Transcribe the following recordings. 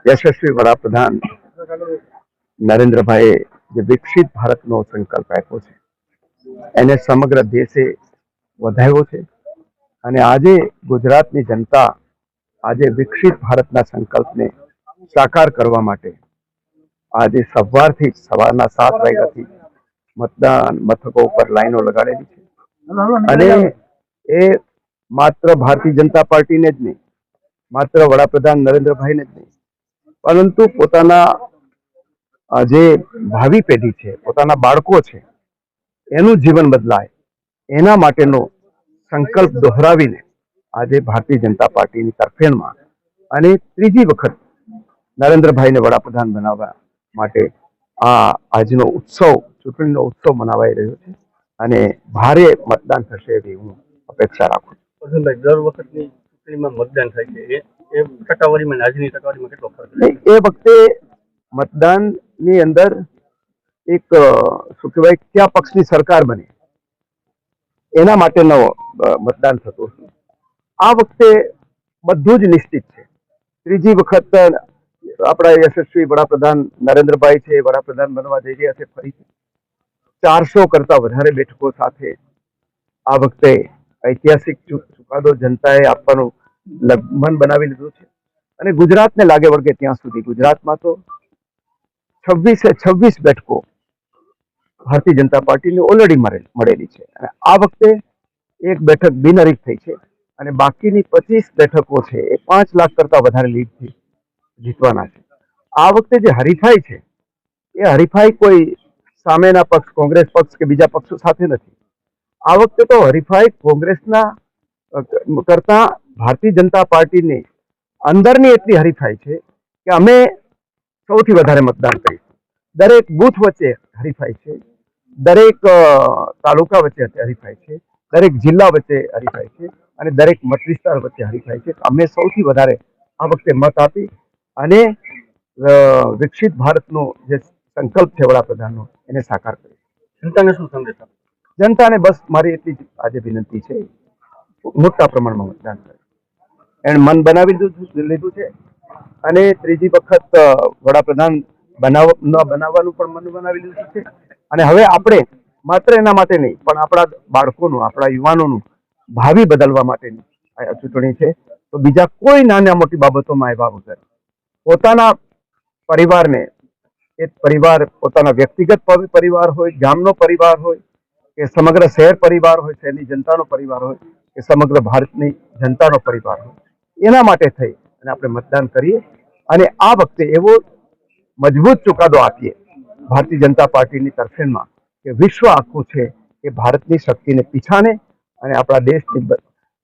યશસ્વી વડાપ્રધાન નરેન્દ્રભાઈએ જે વિકસિત ભારતનો સંકલ્પ આપ્યો છે એને સમગ્ર દેશે વધાવ્યો છે અને આજે ગુજરાતની જનતા આજે વિકસિત ભારતના સંકલ્પને સાકાર કરવા માટે આજે સવારના 7 વાગ્યાથી મતદાન મથકો ઉપર લાઈનો લગાડેલી છે અને એ માત્ર ભારતીય જનતા પાર્ટીને જ નહીં, માત્ર વડાપ્રધાન નરેન્દ્રભાઈને જ નહીં, પરંતુ પોતાના જે ભાવિ પેઢી છે, પોતાના બાળકો છે, એનું જીવન બદલાય એના માટેનો સંકલ્પ દોહરાવીને આજે ભારતીય જનતા પાર્ટીની તરફેણમાં અને ત્રીજી વખત નરેન્દ્રભાઈને વડાપ્રધાન બનાવવા માટે આજનો ઉત્સવ, ચૂંટણીનો ઉત્સવ મનાવાઈ રહ્યો છે અને ભારે મતદાન થશે એવી હું અપેક્ષા રાખું છું. દર વખતની ચૂંટણીમાં મતદાન થાય છે, એ ટકાવારીમાં આજની ટકાવારીમાં કેટલો ફરક? એ વખતે મતદાનની અંદર એક શું કહેવાય, કયા પક્ષની સરકાર બને એના માટેનો મતદાન થતું હતું. આ વખતે બધું જ નિશ્ચિત છે. ત્રીજી વખત આપણા યશસ્વી વડાપ્રધાન નરેન્દ્રભાઈ છે, વડાપ્રધાન બનવા જઈ રહ્યા છે. ફરીથી 400 કરતા વધારે બેઠકો સાથે આ વખતે ઐતિહાસિક ચુકાદો જનતાએ આપવાનું મન બનાવી લીધું છે અને ગુજરાતને લાગે વળગે ત્યાં સુધી ગુજરાતમાં તો 26 બેઠકો ભારતીય જનતા પાર્ટીને ઓલરેડી મળેલી છે અને આ વખતે એક બેઠક બિનહરીફ થઈ છે અને બાકીની 25 બેઠકો છે એ 5 લાખ કરતા વધારે લીડથી જીતવાના છે. આ વખતે જે હરીફાઈ છે એ હરીફાઈ કોઈ સામેના પક્ષ, કોંગ્રેસ પક્ષ કે બીજા પક્ષો સાથે નથી. આ વખતે તો હરીફાઈ કોંગ્રેસના કરતા ભારતીય જનતા પાર્ટીની અંદરની એટલી હરીફાઈ છે કે અમે સૌથી વધારે મતદાન કરીશું. દરેક બૂથ વચ્ચે હરીફાઈ છે, દરેક તાલુકા વચ્ચે હરીફાઈ છે, દરેક જિલ્લા વચ્ચે હરીફાઈ છે અને દરેક મત વિસ્તાર વચ્ચે હરીફાઈ છે. અમે સૌથી વધારે આ વખતે મત આપી અને વિકસિત ભારતનો જે સંકલ્પ છે વડાપ્રધાનનો એને સાકાર કરી. જનતાને શું સંદેશ આપો? જનતાને બસ મારી એટલી જ આજે વિનંતી છે, મોટા પ્રમાણમાં મતદાન કરે. એને મન બનાવી લીધું છે અને ત્રીજી વખત વડાપ્રધાન બનાવવાનું પણ મન બનાવી લીધું છે અને હવે આપણે માત્ર એના માટે નહીં પણ આપણા બાળકોનું, આપણા યુવાનોનું ભાવિ બદલવા માટેની આ ચૂંટણી છે. તો બીજા કોઈ નાના મોટી બાબતોમાં આવ્યા વગર પોતાના પરિવારને, એ પરિવાર પોતાના વ્યક્તિગત પરિવાર હોય, ગામનો પરિવાર હોય કે સમગ્ર શહેર પરિવાર હોય, શહેરની જનતાનો પરિવાર હોય કે સમગ્ર ભારતની જનતાનો પરિવાર હોય, એના માટે થઈ અને આપણે મતદાન કરીએ અને આ વખતે એવો મજબૂત ચુકાદો આપીએ ભારતીય જનતા પાર્ટીની તરફેણમાં કે વિશ્વ આખું છે એ ભારતની શક્તિને પીછાને અને આપણા દેશની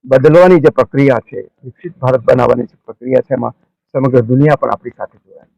બદલવાની જે પ્રક્રિયા છે, વિકસિત ભારત બનાવવાની જે પ્રક્રિયા છે, એમાં સમગ્ર દુનિયા પણ આપણી સાથે જોડાય.